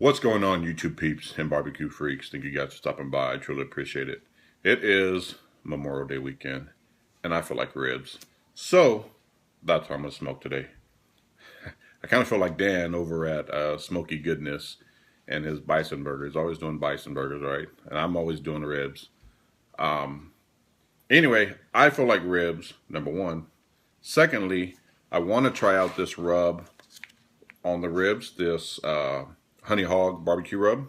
What's going on, YouTube peeps and barbecue freaks? Thank you guys for stopping by. I truly appreciate it. It is Memorial Day weekend, and I feel like ribs. So, that's what I'm going to smoke today. I kind of feel like Dan over at Smoky Goodness and his bison burgers. Always doing bison burgers, right? And I'm always doing ribs. Anyway, I feel like ribs, number one. Secondly, I want to try out this rub on the ribs, this Honey Hog BBQ Rub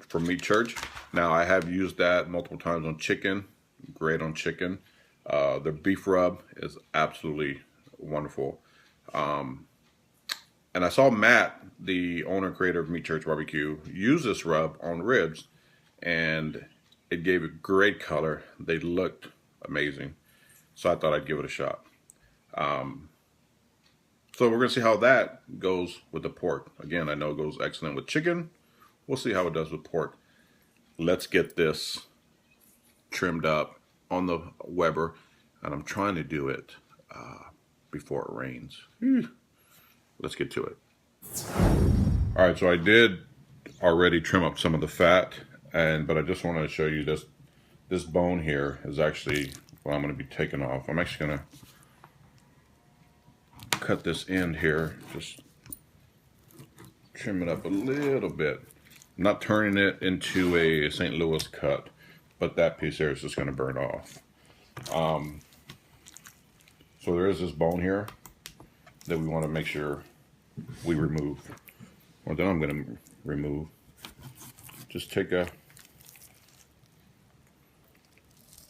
from Meat Church. Now, I have used that multiple times on chicken. Great on chicken. Their beef rub is absolutely wonderful. And I saw Matt, the owner and creator of Meat Church BBQ, use this rub on ribs, and it gave a great color. They looked amazing. So I thought I'd give it a shot. So we're going to see how that goes with the pork. Again, I know it goes excellent with chicken. We'll see how it does with pork. Let's get this trimmed up on the Weber. And I'm trying to do it before it rains. Let's get to it. All right, so I did already trim up some of the fat, but I just wanted to show you this bone here is actually what I'm going to be taking off. I'm actually going to cut this end here, just trim it up a little bit. I'm not turning it into a St. Louis cut, but that piece there is just going to burn off. So there is this bone here that we want to make sure we remove. Well, then I'm going to remove. Just take a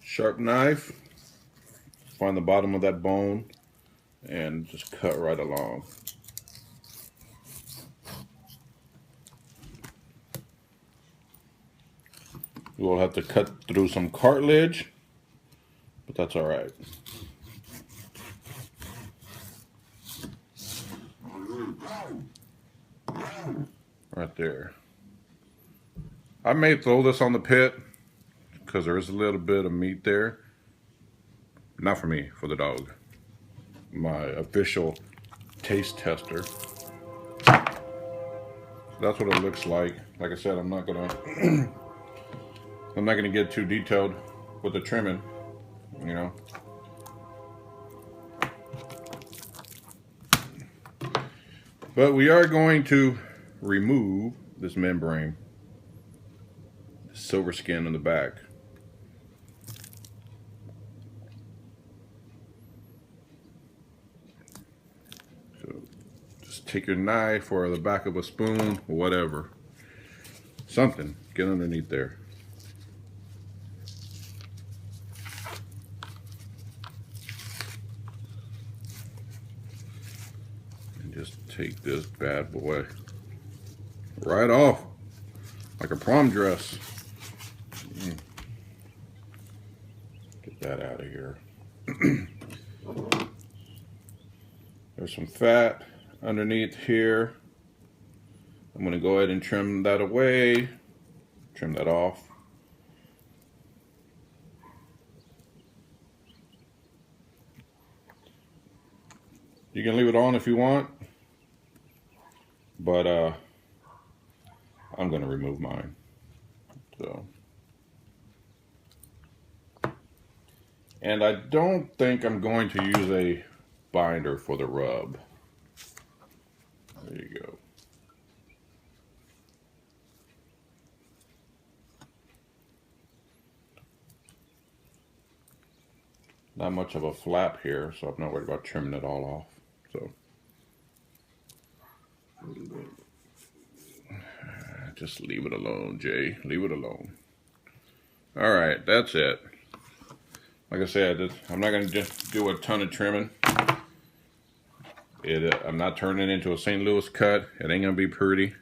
sharp knife, find the bottom of that bone, and just cut right along. We will have to cut through some cartilage, but that's all right. Right there. I may throw this on the pit because there is a little bit of meat there. Not for me, for the dog. My official taste tester. That's what it looks like. Like I said, I'm not gonna get too detailed with the trimming, you know. But we are going to remove this membrane, the silver skin in the back. Take your knife or the back of a spoon, or whatever. Something. Get underneath there. And just take this bad boy right off. Like a prom dress. Get that out of here. There's some fat underneath here. I'm going to go ahead and trim that away, trim that off. You can leave it on if you want, but I'm going to remove mine. So, and I don't think I'm going to use a binder for the rub. There you go. Not much of a flap here, so I'm not worried about trimming it all off. So just leave it alone, Jay. Leave it alone. All right, that's it. Like I said, I'm not going to just do a ton of trimming. I'm not turning it into a St. Louis cut. It ain't gonna be pretty.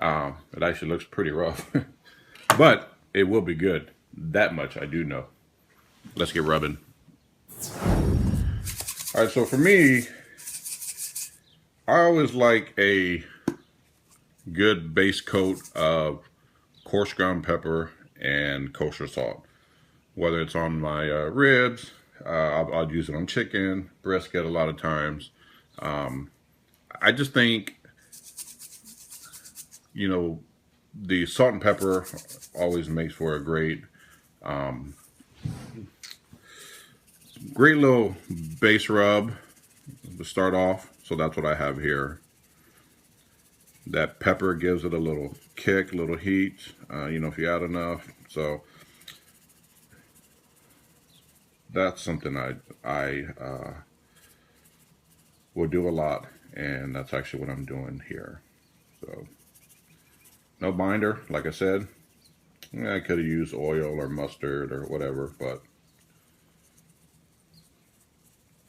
It actually looks pretty rough, but it will be good. That much I do know. Let's get rubbing. All right, so for me, I always like a good base coat of coarse ground pepper and kosher salt. Whether it's on my ribs, I'll use it on chicken, brisket a lot of times. I just think you know, the salt and pepper always makes for a great little base rub to start off. So that's what I have here. That pepper gives it a little kick, a little heat, you know, if you add enough. So that's something I will do a lot, and that's actually what I'm doing here. So no binder, like I said. I could have used oil or mustard or whatever, but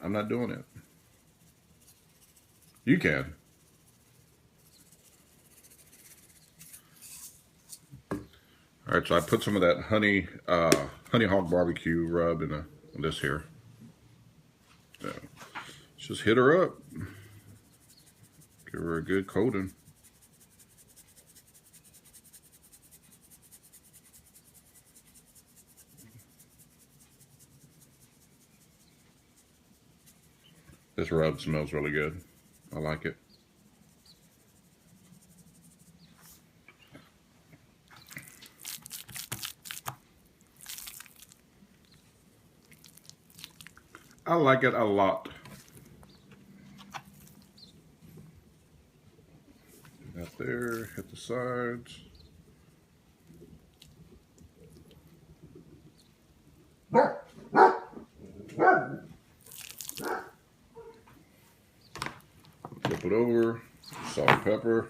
I'm not doing it. You can. All right, so I put some of that honey hog barbecue rub in this here. So let's just hit her up. Give her a good coating. This rub smells really good. I like it. I like it a lot. Out there, hit the sides. Flip it over, salt and pepper.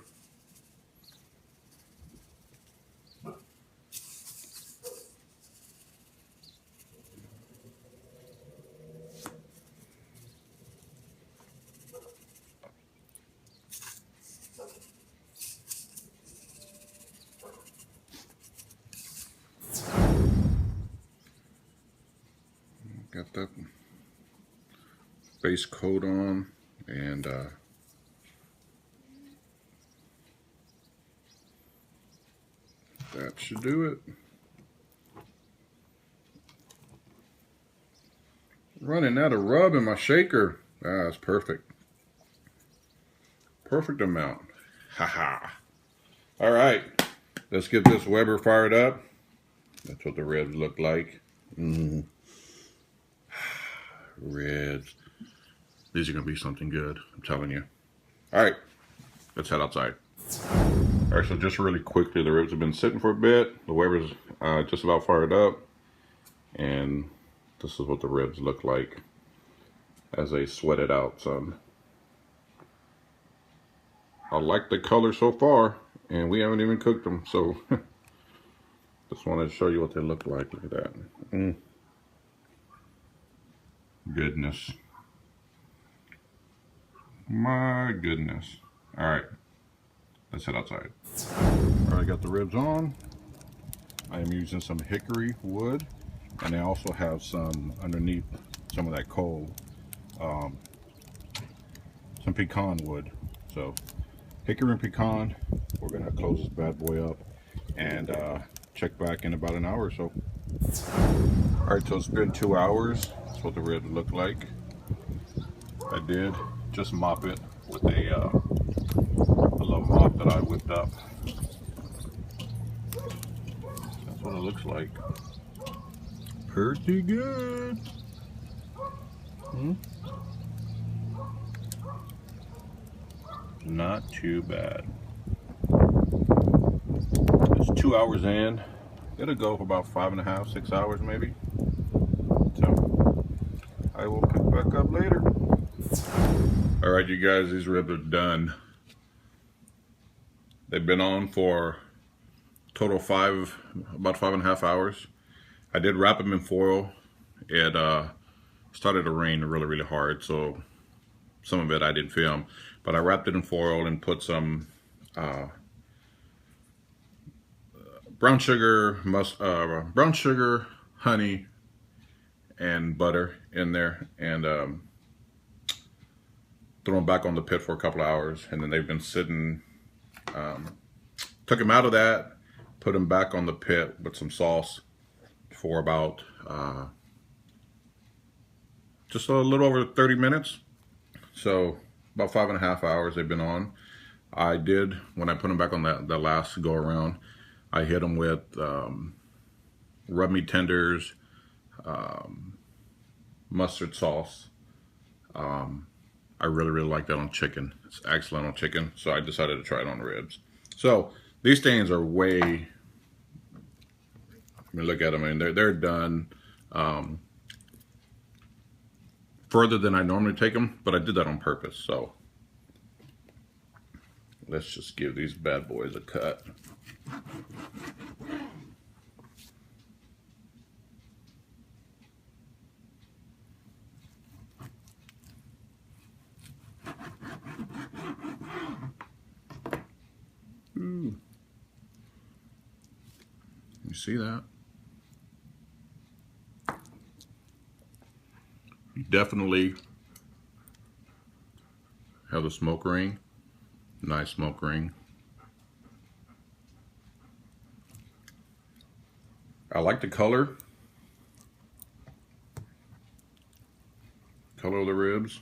Got that base coat on, and that should do it. Running out of rub in my shaker. That's perfect. Perfect amount. Haha. All right, let's get this Weber fired up. That's what the ribs look like. Ribs. These are gonna be something good, I'm telling you. All right, let's head outside. All right, so just really quickly, the ribs have been sitting for a bit. The Weber's just about fired up, and this is what the ribs look like as they sweat it out some. I like the color so far, and we haven't even cooked them, so just wanted to show you what they look like. Look at that. Goodness. My goodness. All right, let's head outside. All right, I got the ribs on. I am using some hickory wood, and I also have some underneath some of that coal, some pecan wood. So hickory and pecan. We're gonna close this bad boy up and check back in about an hour or so. All right, so it's been 2 hours. That's what the ribs look like. I did just mop it with a little mop that I whipped up. That's what it looks like. Pretty good. Not too bad. It's 2 hours in. It'll go for about 5.5, 6 hours maybe. So I will pick back up later. All right, you guys, these ribs are done. They've been on for total about 5.5 hours. I did wrap them in foil. It started to rain really, really hard, so some of it I didn't film. But I wrapped it in foil and put some brown sugar, honey, and butter in there, and throw them back on the pit for a couple of hours, and then they've been sitting. Took them out of that, put them back on the pit with some sauce for about just a little over 30 minutes. So about 5.5 hours they've been on. I did, when I put them back on that last go around, I hit them with rub meat tenders, mustard sauce. I really like that on chicken. It's excellent on chicken, so I decided to try it on ribs. So these stains are way, I mean, look at them, I mean, they're done further than I normally take them, but I did that on purpose. So let's just give these bad boys a cut. Ooh. You see that? You definitely have the smoke ring. Nice smoke ring. I like the color of the ribs.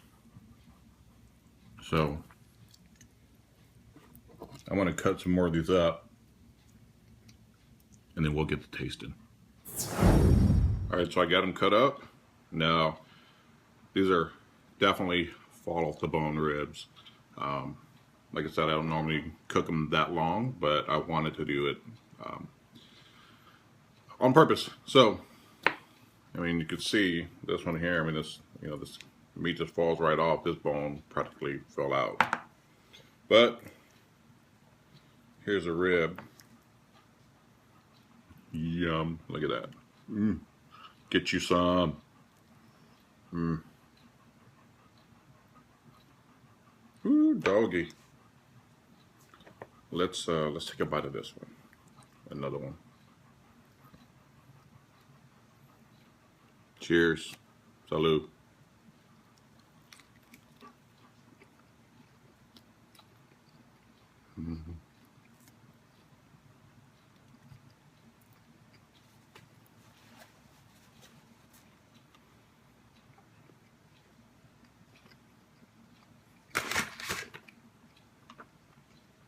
So I want to cut some more of these up, and then we'll get to tasting. All right, so I got them cut up. Now, these are definitely fall off the bone ribs. Like I said, I don't normally cook them that long, but I wanted to do it on purpose. So, I mean, you can see this one here. I mean, this, you know, this meat just falls right off. This bone practically fell out. But here's a rib. Yum! Look at that. Get you some. Ooh, doggy. Let's take a bite of this one. Another one. Cheers. Salud.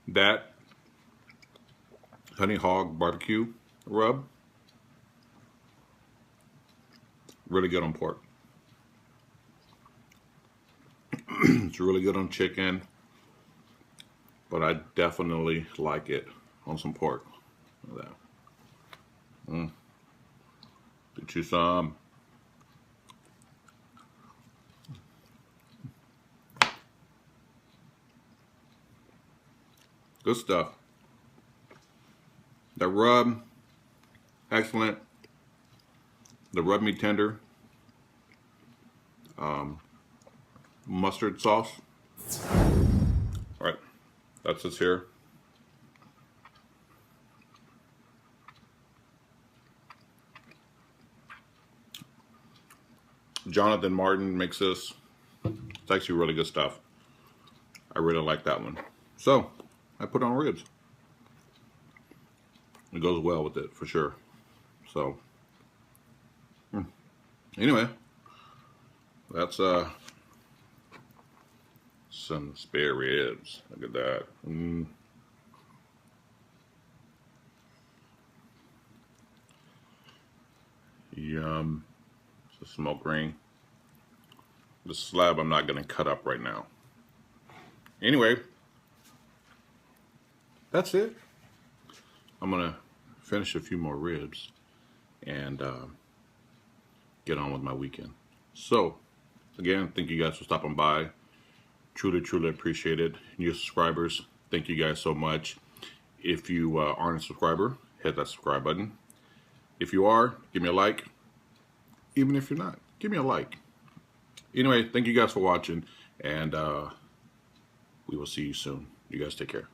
That Honey Hog BBQ rub, really good on pork. It's really good on chicken, but I definitely like it on some pork. Look at that. Get you some. Good stuff. The rub, excellent. The rub meat tender. Mustard sauce. All right, that's this here. Jonathan Martin makes this. It's actually really good stuff. I really like that one. So I put on ribs. It goes well with it for sure. So anyway, that's some spare ribs. Look at that. Yum. It's a smoke ring. The slab I'm not going to cut up right now. Anyway, that's it. I'm going to finish a few more ribs and get on with my weekend. So, again, thank you guys for stopping by. Truly appreciate it. New subscribers, thank you guys so much. If you aren't a subscriber, hit that subscribe button. If you are, give me a like. Even if you're not, give me a like. Anyway, thank you guys for watching, and we will see you soon. You guys take care.